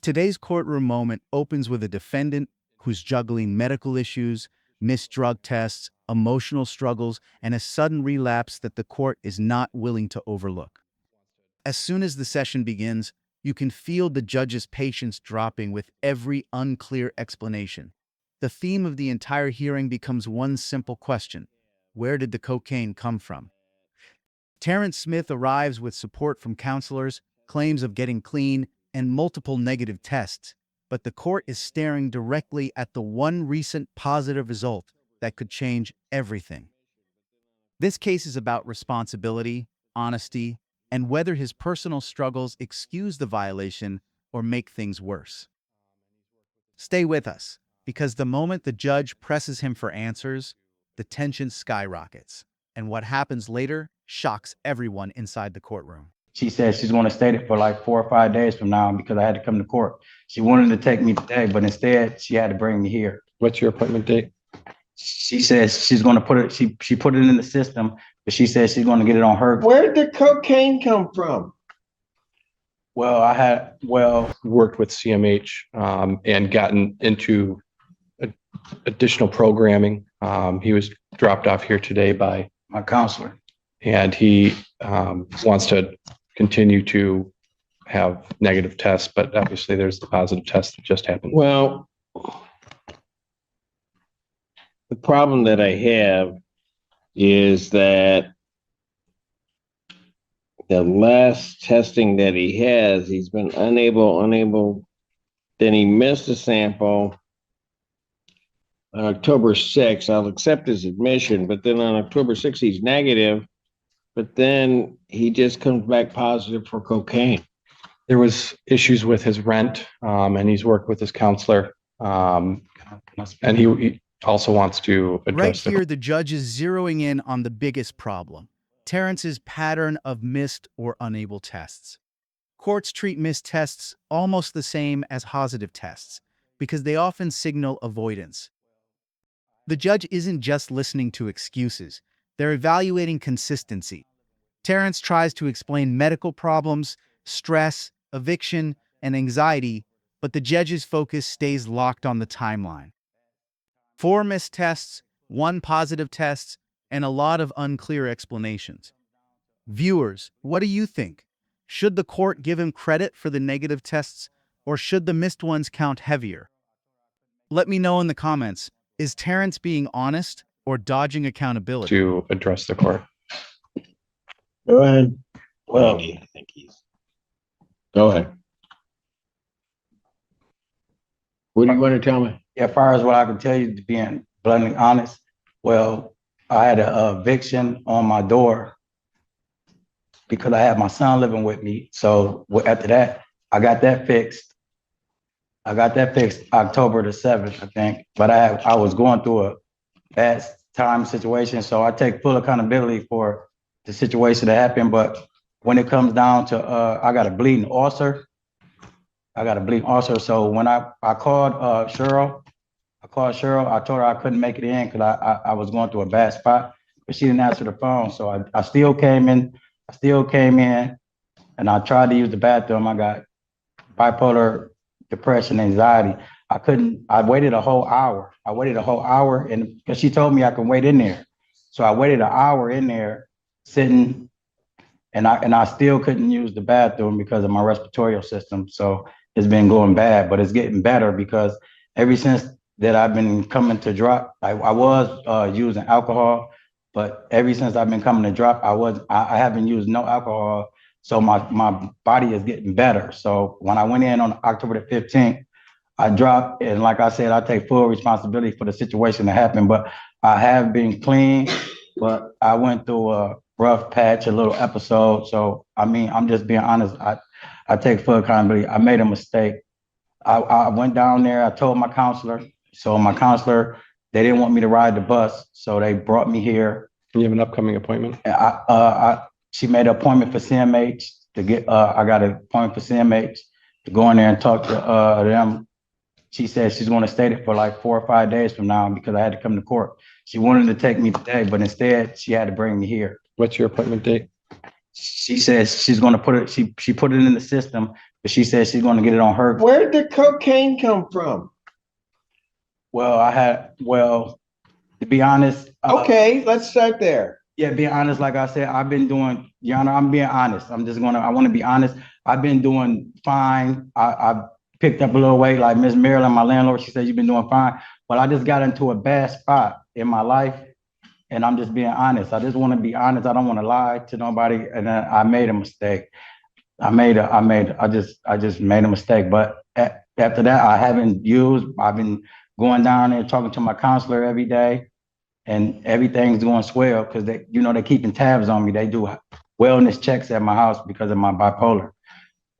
Today's courtroom moment opens with a defendant who's juggling medical issues, missed drug tests, emotional struggles, and a sudden relapse that the court is not willing to overlook. As soon as the session begins, you can feel the judge's patience dropping with every unclear explanation. The theme of the entire hearing becomes one simple question: where did the cocaine come from? Terrence Smith arrives with support from counselors, claims of getting clean, and multiple negative tests, but the court is staring directly at the one recent positive result that could change everything. This case is about responsibility, honesty, and whether his personal struggles excuse the violation or make things worse. Stay with us, because the moment the judge presses him for answers, the tension skyrockets, and what happens later shocks everyone inside the courtroom. She said she's going to stay there for like 4 or 5 days from now because I had to come to court. She wanted to take me today, but instead she had to bring me here. What's your appointment date? She says she's going to put it, she put it in the system, but she says she's going to get it on her. Where did the cocaine come from? Well, Worked with CMH and gotten into additional programming. He was dropped off here today by my counselor. and he wants to continue to have negative tests, but obviously there's the positive test that just happened. Well, the problem that I have is that the last testing that he has, he's been unable, then he missed a sample on October 6th. I'll accept his admission, but then on October 6th, he's negative, but then he just comes back positive for cocaine. There was issues with his rent, and he's worked with his counselor, and he also wants to address Right here, the judge is zeroing in on the biggest problem: Terrence's pattern of missed or unable tests. Courts treat missed tests almost the same as positive tests because they often signal avoidance. The judge isn't just listening to excuses, they're evaluating consistency. Terrence tries to explain medical problems, stress, eviction, and anxiety, but the judge's focus stays locked on the timeline. 4 missed tests, 1 positive test, and a lot of unclear explanations. Viewers, what do you think? Should the court give him credit for the negative tests, or should the missed ones count heavier? Let me know in the comments. Is Terrence being honest or dodging accountability? to address the court. Go ahead. Well, I think he's. Go ahead. What do you want to tell me? as far as what I can tell you, to being bluntly honest, well, I had an eviction on my door because I had my son living with me. So after that, I got that fixed. October the 7th, I think. But I was going through a bad time situation, so I take full accountability for the situation that happened. But when it comes down to, I got a bleeding ulcer. So when I called Cheryl, I told her I couldn't make it in because I was going through a bad spot, but she didn't answer the phone. So I still came in, and I tried to use the bathroom. I got bipolar depression, anxiety. I waited a whole hour. And because she told me I can wait in there. So I waited an hour in there sitting, and I still couldn't use the bathroom because of my respiratory system. So it's been going bad, but it's getting better because ever since that I've been coming to drop, I was using alcohol, but ever since I've been coming to drop, I haven't used no alcohol. So my body is getting better. So when I went in on October the 15th, I dropped, and like I said, I take full responsibility for the situation that happened, but I have been clean, but I went through a rough patch, a little episode. So, I mean, I'm just being honest. I take full accountability. I made a mistake. I went down there, I told my counselor. So my counselor, they didn't want me to ride the bus. So they brought me here. You have an upcoming appointment? She made an appointment for CMH to get, I got an appointment for CMH to go in there and talk to them. She said she's going to stay there for like 4 or 5 days from now because I had to come to court. She wanted to take me today, but instead she had to bring me here. What's your appointment date? She says she's going to put it, she put it in the system, But she said she's going to get it on her. Where did the cocaine come from? Well, to be honest. Okay, let's start there. Yeah, being honest, like I said, I've been doing, Your Honor, I'm being honest. I want to be honest. I've been doing fine. I picked up a little weight, like Miss Marilyn, my landlord, she said, you've been doing fine. But I just got into a bad spot in my life. And I'm just being honest. I just want to be honest. I don't want to lie to nobody. And then I made a mistake. I just made a mistake. But after that, I've been going down there talking to my counselor every day. And everything's going swell because they're keeping tabs on me. They do wellness checks at my house because of my bipolar.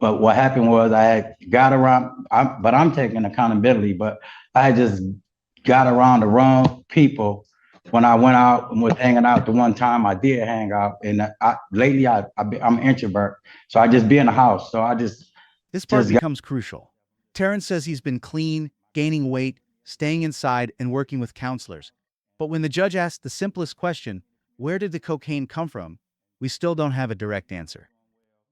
But what happened was I had got around, but I'm taking accountability, but I just got around the wrong people when I went out and was hanging out the one time I did hang out. And lately I'm an introvert. So I just be in the house. So This part becomes crucial. Terrence says he's been clean, gaining weight, staying inside, and working with counselors. But when the judge asked the simplest question, where did the cocaine come from, we still don't have a direct answer.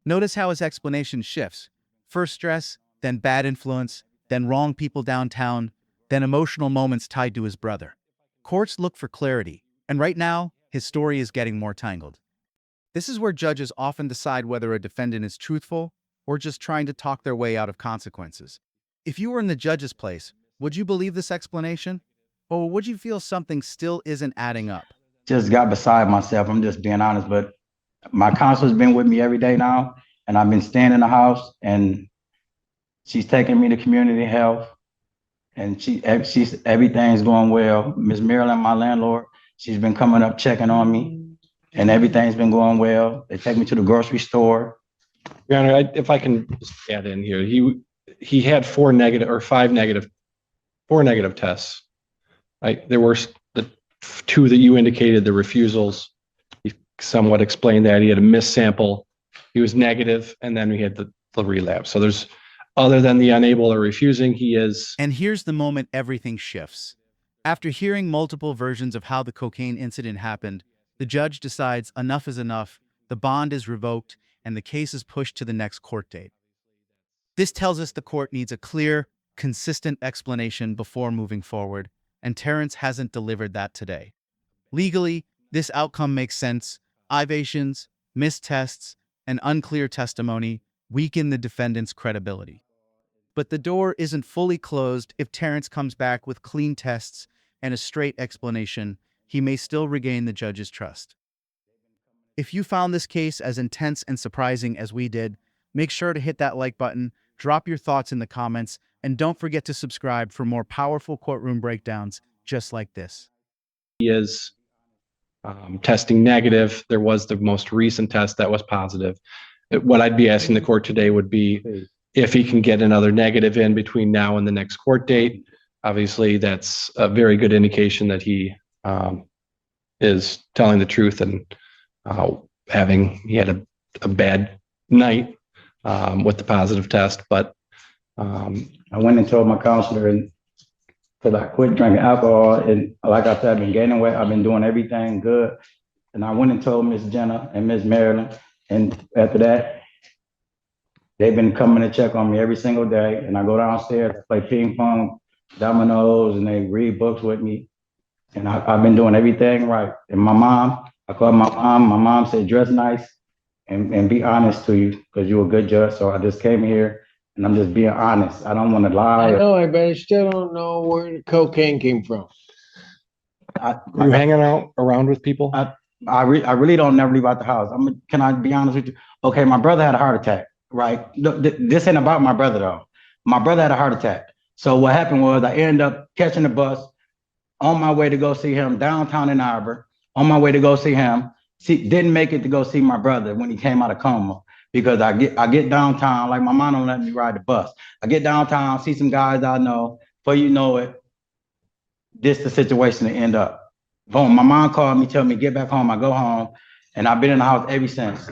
Notice how his explanation shifts. First stress, then bad influence, then wrong people downtown, then emotional moments tied to his brother. Courts look for clarity, and right now, his story is getting more tangled. This is where judges often decide whether a defendant is truthful or just trying to talk their way out of consequences. If you were in the judge's place, would you believe this explanation? Or would you feel something still isn't adding up? just got beside myself. I'm just being honest, but my counselor's been with me every day now, and I've been staying in the house, and she's taking me to community health, and everything's going well. Miss Marilyn, my landlord, she's been coming up checking on me, and everything's been going well. They take me to the grocery store. Your Honor, if I can just add in here, he had four negative tests. There were the two that you indicated, the refusals. He somewhat explained that he had a missed sample. He was negative, and then we had the relapse. So there's, other than the unable or refusing, he is. And here's the moment everything shifts. After hearing multiple versions of how the cocaine incident happened, the judge decides enough is enough, the bond is revoked, and the case is pushed to the next court date. This tells us the court needs a clear, consistent explanation before moving forward, and Terrence hasn't delivered that today. Legally, this outcome makes sense. Evasions, missed tests, and unclear testimony weaken the defendant's credibility. But the door isn't fully closed. If Terrence comes back with clean tests and a straight explanation, he may still regain the judge's trust. If you found this case as intense and surprising as we did, make sure to hit that like button, drop your thoughts in the comments, and don't forget to subscribe for more powerful courtroom breakdowns just like this. He is testing negative. There was the most recent test that was positive. What I'd be asking the court today would be if he can get another negative in between now and the next court date. Obviously, that's a very good indication that he is telling the truth and he had a bad night with the positive test. But I went and told my counselor, and because I quit drinking alcohol, and like I said, I've been gaining weight. I've been doing everything good, and I went and told Miss Jenna and Miss Marilyn, and after that, they've been coming to check on me every single day. And I go downstairs, I play ping pong, dominoes, and they read books with me, and I've been doing everything right. And my mom, I called my mom. My mom said, dress nice and be honest to you because you're a good judge. So I just came here. And I'm just being honest. I don't want to lie. I know, but I still don't know where the cocaine came from. Are you hanging out around with people? I really don't never leave out the house. Can I be honest with you? Okay, my brother had a heart attack, right? This ain't about my brother though. My brother had a heart attack. So what happened was I ended up catching the bus on my way to go see him downtown in Arbor, on my way to go see him. Didn't make it to go see my brother when he came out of coma. Because I get downtown, like my mom don't let me ride the bus. I get downtown, see some guys I know. Before you know it, this the situation to end up. Boom, my mom called me, tell me get back home. I go home, and I've been in the house ever since.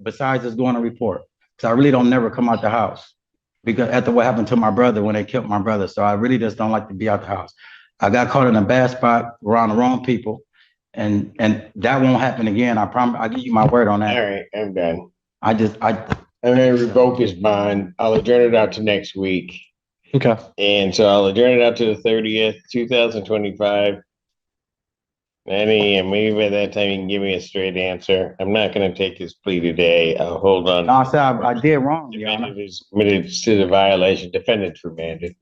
Besides just going to report, because I really don't never come out the house because after what happened to my brother when they killed my brother. So I really just don't like to be out the house. I got caught in a bad spot around the wrong people, and that won't happen again. I promise. I give you my word on that. All right, I'm done. I I'm gonna revoke his bond. I'll adjourn it out to next week. Okay. And so I'll adjourn it out to the 30th, 2025. 9 a.m. Maybe by that time you can give me a straight answer. I'm not gonna take his plea today. I'll hold on. No, I said I did wrong, Your Honor. Defendant is admitted to the violation. Defendant's remanded.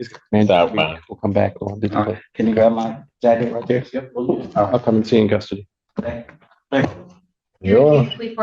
Southbound. We'll come back. We'll do that. Can you grab my jacket right there? Yep. I'll come and see you in custody. Thank you. You're Please,